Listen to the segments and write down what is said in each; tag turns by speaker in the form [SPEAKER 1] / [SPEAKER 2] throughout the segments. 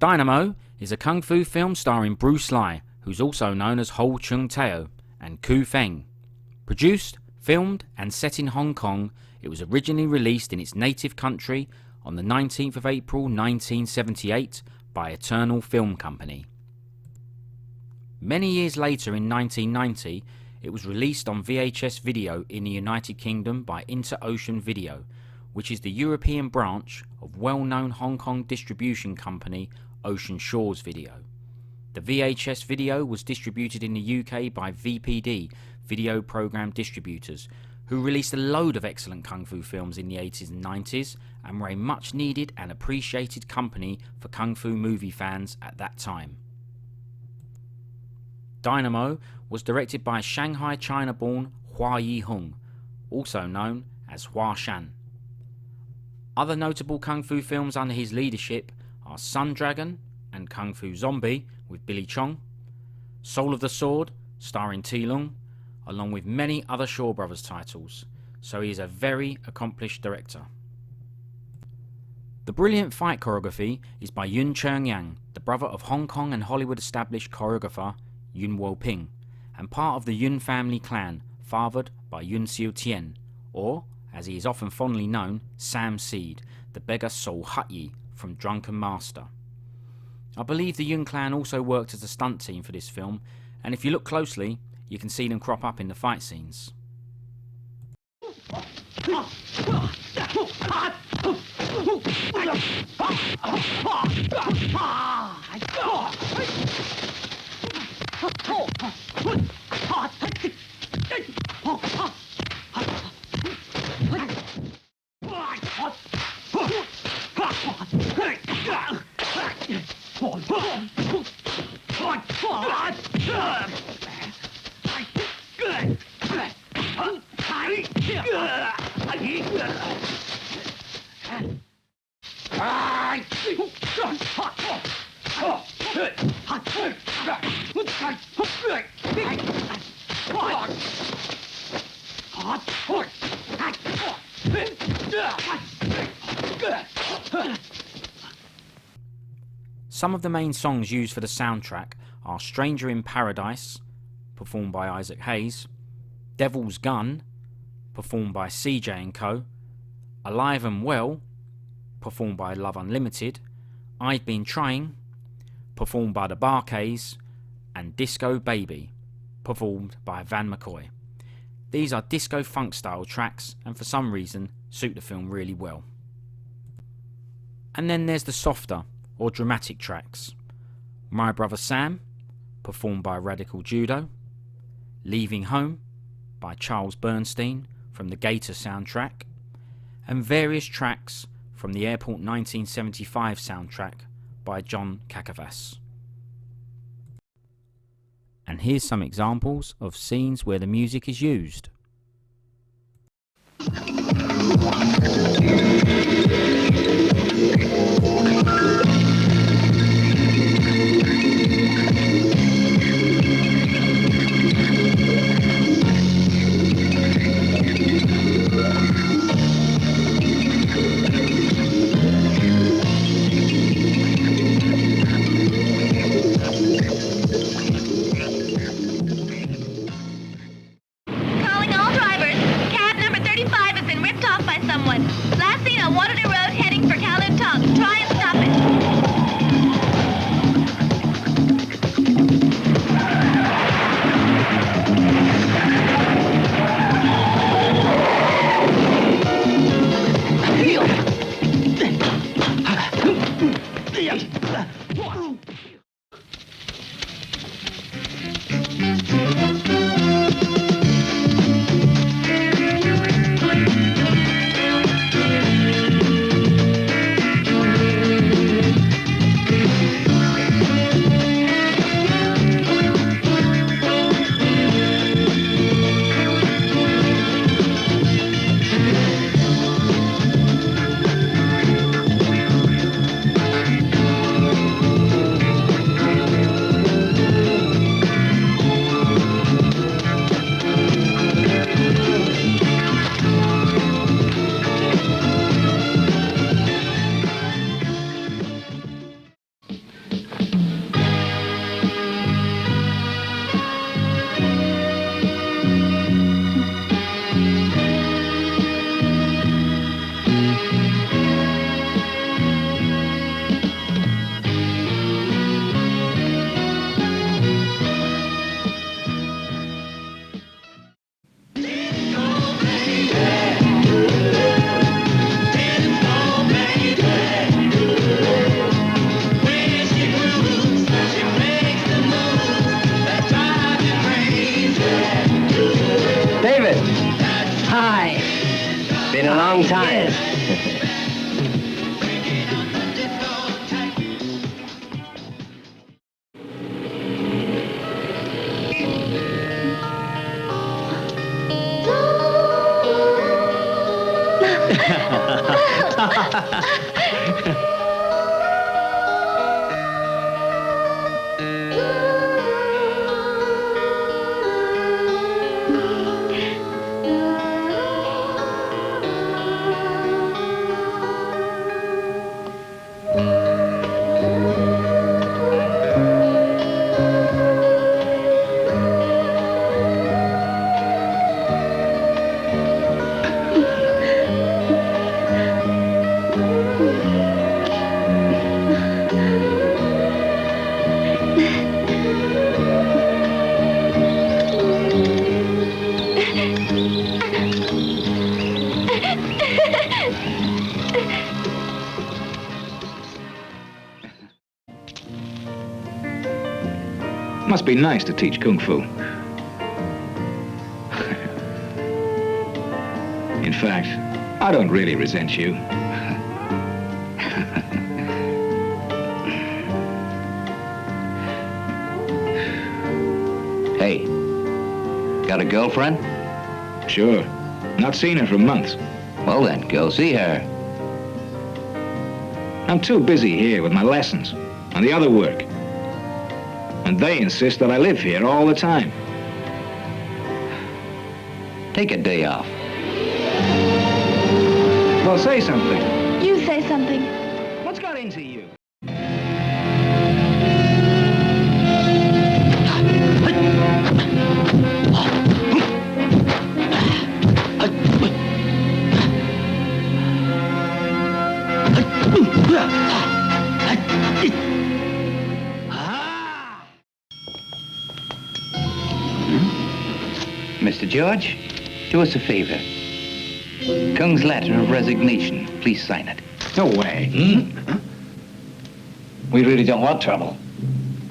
[SPEAKER 1] Dynamo is a kung fu film starring Bruce Lee, who's also known as Ho Chung Teo, and Feng. Produced, filmed and set in Hong Kong, it was originally released in its native country on the 19th of April 1978 by Eternal Film Company. Many years later in 1990, it was released on VHS video in the United Kingdom by Inter-Ocean Video, which is the European branch of well-known Hong Kong distribution company Ocean Shores Video. The VHS video was distributed in the UK by VPD, Video Program Distributors, who released a load of excellent kung fu films in the 80s and 90s and were a much needed and appreciated company for kung fu movie fans at that time. Dynamo was directed by Shanghai China-born Hua Yihong, also known as Hua Shan. Other notable kung fu films under his leadership are Sun Dragon and Kung Fu Zombie with Billy Chong, Soul of the Sword starring T Lung, along with many other Shaw Brothers titles, so he is a very accomplished director. The brilliant fight choreography is by Yun Cheung Yang, the brother of Hong Kong and Hollywood established choreographer Yun Wo Ping, and part of the Yun family clan, fathered by Yun Siu Tien, or, as he is often fondly known, Sam Seed, the beggar Sol Hut Yi from Drunken Master. I believe the Yun clan also worked as a stunt team for this film, and if you look closely, you can see them crop up in the fight scenes. Some of the main songs used for the soundtrack are Stranger in Paradise, performed by Isaac Hayes, Devil's Gun, performed by CJ & Co, Alive and Well, performed by Love Unlimited, I've Been Trying, performed by the Barkays, and Disco Baby, performed by Van McCoy. These are disco funk style tracks and for some reason suit the film really well. And then there's the softer or dramatic tracks. My Brother Sam, performed by Radical Judo, Leaving Home by Charles Bernstein from the Gator soundtrack, and various tracks from the Airport 1975 soundtrack by John Kakavas. And here's some examples of scenes where the music is used.
[SPEAKER 2] montage.
[SPEAKER 3] Must be nice to teach Kung Fu. In fact, I don't really resent you.
[SPEAKER 2] Hey, got a girlfriend?
[SPEAKER 3] Sure. Not seen her for months.
[SPEAKER 2] Well then, go see her.
[SPEAKER 3] I'm too busy here with my lessons and the other work. And they insist that I live here all the time.
[SPEAKER 2] Take a day off.
[SPEAKER 3] Well, say something.
[SPEAKER 4] You say something.
[SPEAKER 3] What's got into you?
[SPEAKER 2] Mr. George, do us a favor. Kung's letter of resignation. Please sign it.
[SPEAKER 3] No way. Huh? We really don't want trouble.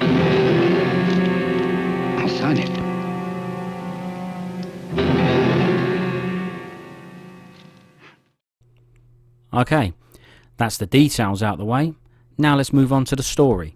[SPEAKER 2] I'll sign it.
[SPEAKER 1] Okay, that's the details out the way. Now let's move on to the story.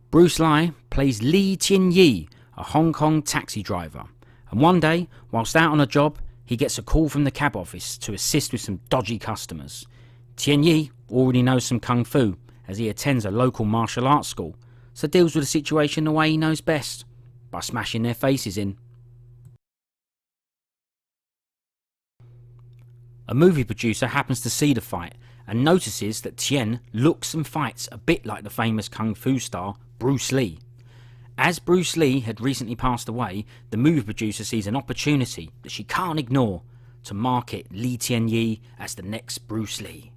[SPEAKER 1] Bruce Lee plays Lee Tian-yi, a Hong Kong taxi driver. And one day, whilst out on a job, he gets a call from the cab office to assist with some dodgy customers. Tian-yi already knows some Kung Fu, as he attends a local martial arts school, so deals with the situation the way he knows best, by smashing their faces in. A movie producer happens to see the fight and notices that Tien looks and fights a bit like the famous Kung Fu star Bruce Lee. As Bruce Lee had recently passed away, the movie producer sees an opportunity that she can't ignore to market Lee Tian-yi as the next Bruce Lee.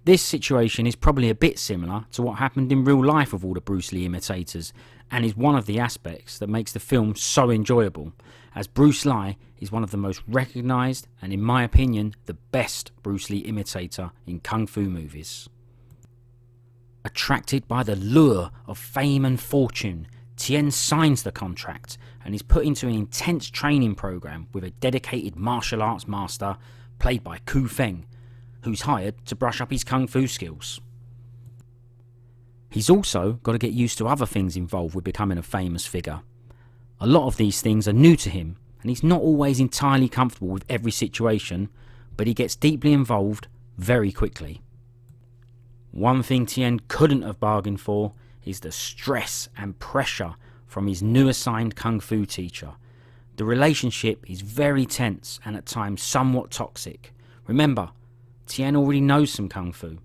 [SPEAKER 1] This situation is probably a bit similar to what happened in real life with all the Bruce Lee imitators, and is one of the aspects that makes the film so enjoyable, as Bruce Lee is one of the most recognised and, in my opinion, the best Bruce Lee imitator in Kung Fu movies. Attracted by the lure of fame and fortune, Tien signs the contract and is put into an intense training program with a dedicated martial arts master played by Feng, who's hired to brush up his Kung Fu skills. He's also got to get used to other things involved with becoming a famous figure. A lot of these things are new to him, and he's not always entirely comfortable with every situation, but he gets deeply involved very quickly. One thing Tien couldn't have bargained for is the stress and pressure from his new assigned Kung Fu teacher. The relationship is very tense and at times somewhat toxic. Remember, Tien already knows some Kung Fu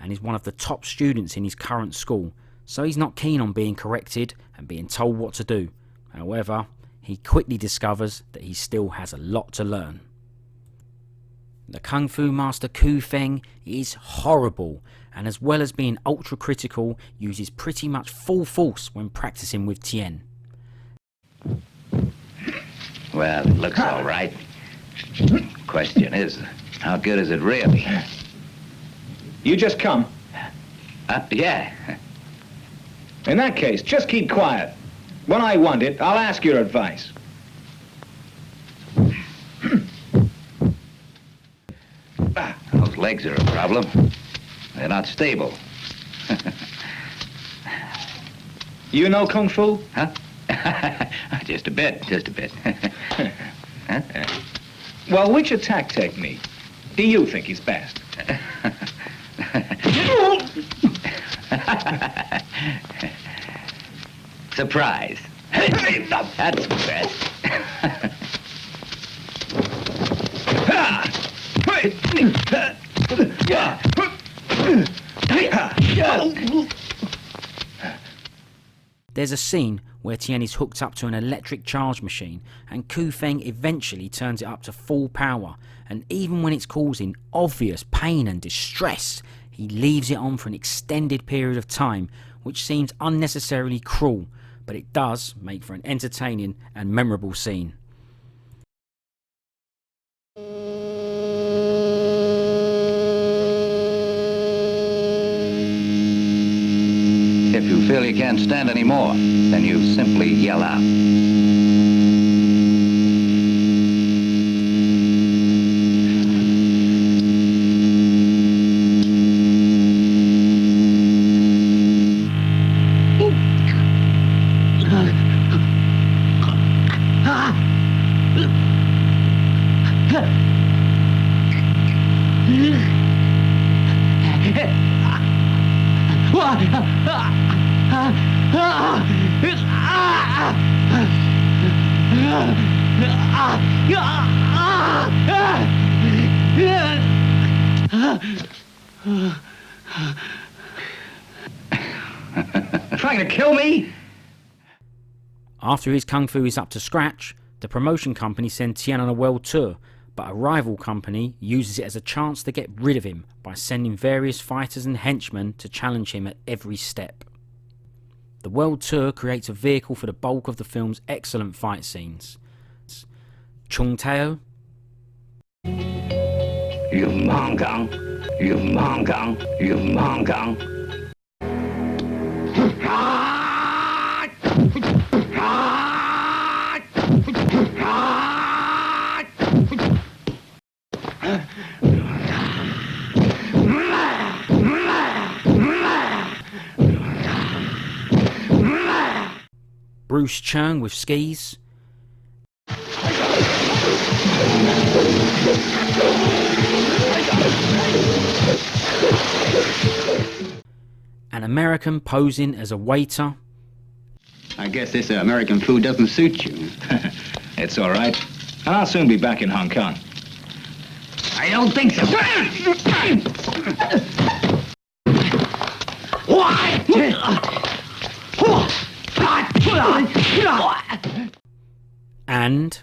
[SPEAKER 1] and is one of the top students in his current school, so he's not keen on being corrected and being told what to do. However, he quickly discovers that he still has a lot to learn. The Kung Fu master Feng is horrible, and as well as being ultra critical, uses pretty much full force when practicing with Tien.
[SPEAKER 2] Well, it looks all right. Question is, how good is it really?
[SPEAKER 3] You just come.
[SPEAKER 2] Yeah.
[SPEAKER 3] In that case, just keep quiet. When I want it, I'll ask your advice.
[SPEAKER 2] Those legs are a problem. They're not stable.
[SPEAKER 3] You know Kung Fu?
[SPEAKER 2] Huh? Just a bit, just a bit. Huh?
[SPEAKER 3] Well, which attack technique do you think is best?
[SPEAKER 2] Surprise. That's the best.
[SPEAKER 1] There's a scene where Tien is hooked up to an electric charge machine and Feng eventually turns it up to full power, and even when it's causing obvious pain and distress, he leaves it on for an extended period of time, which seems unnecessarily cruel, but it does make for an entertaining and memorable scene.
[SPEAKER 2] If you feel you can't stand any more, then you simply yell out. Trying to kill me?
[SPEAKER 1] After his kung fu is up to scratch, the promotion company sends Tien on a world tour, but a rival company uses it as a chance to get rid of him by sending various fighters and henchmen to challenge him at every step. The world tour creates a vehicle for the bulk of the film's excellent fight scenes. Chung Tao,
[SPEAKER 2] You Hong Kong, you Hong Kong, you Hong Kong.
[SPEAKER 1] Bruce Chung with skis, an American posing as a waiter,
[SPEAKER 4] I guess this American food doesn't suit you.
[SPEAKER 3] It's all right. And I'll soon be back in Hong Kong.
[SPEAKER 2] I don't think so.
[SPEAKER 1] and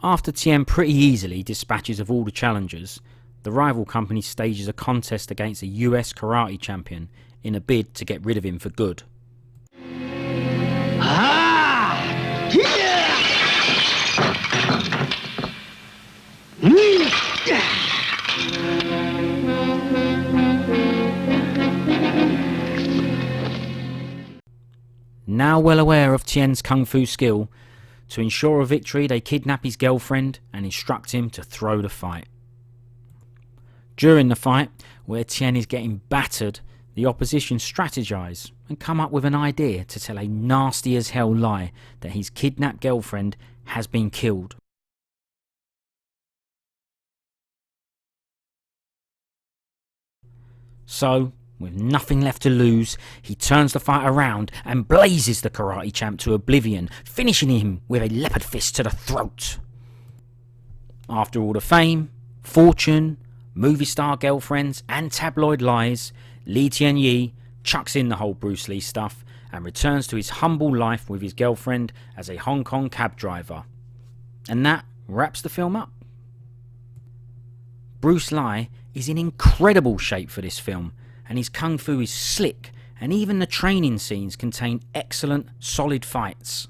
[SPEAKER 1] after Tien pretty easily dispatches of all the challengers, the rival company stages a contest against a US karate champion in a bid to get rid of him for good. Now well aware of Tien's kung fu skill, to ensure a victory they kidnap his girlfriend and instruct him to throw the fight. During the fight, where Tien is getting battered, the opposition strategize and come up with an idea to tell a nasty as hell lie that his kidnapped girlfriend has been killed. So, with nothing left to lose, he turns the fight around and blazes the karate champ to oblivion, finishing him with a leopard fist to the throat. After all the fame, fortune, movie star girlfriends and tabloid lies, Lee Tian-yi chucks in the whole Bruce Lee stuff and returns to his humble life with his girlfriend as a Hong Kong cab driver. And that wraps the film up. Bruce Lee is in incredible shape for this film, and his kung fu is slick, and even the training scenes contain excellent, solid fights.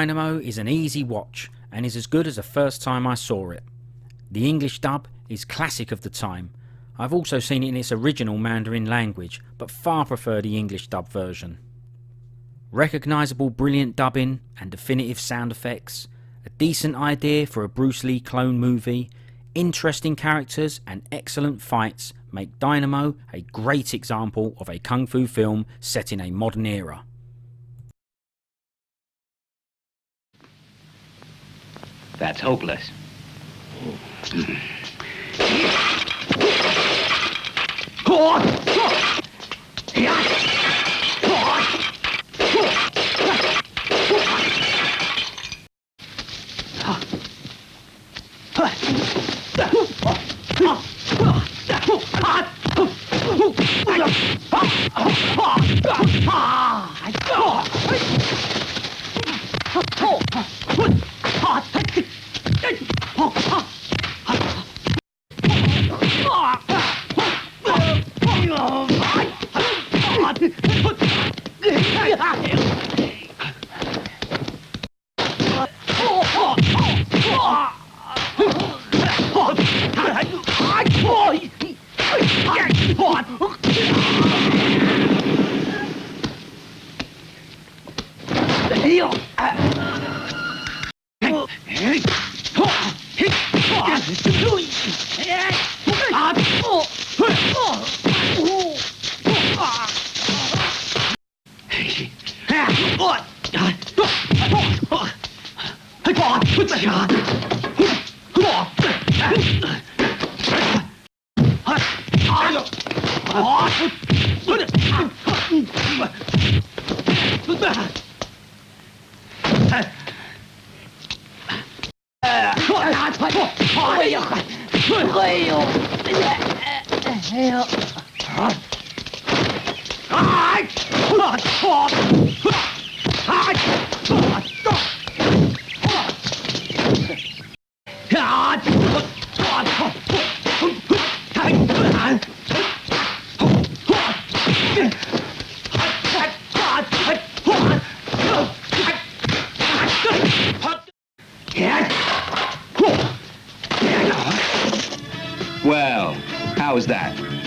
[SPEAKER 1] Dynamo is an easy watch and is as good as the first time I saw it. The English dub is classic of the time. I've also seen it in its original Mandarin language, but far prefer the English dub version. Recognisable brilliant dubbing and definitive sound effects, a decent idea for a Bruce Lee clone movie, interesting characters and excellent fights make Dynamo a great example of a kung fu film set in a modern era.
[SPEAKER 2] That's hopeless. Well, how's that?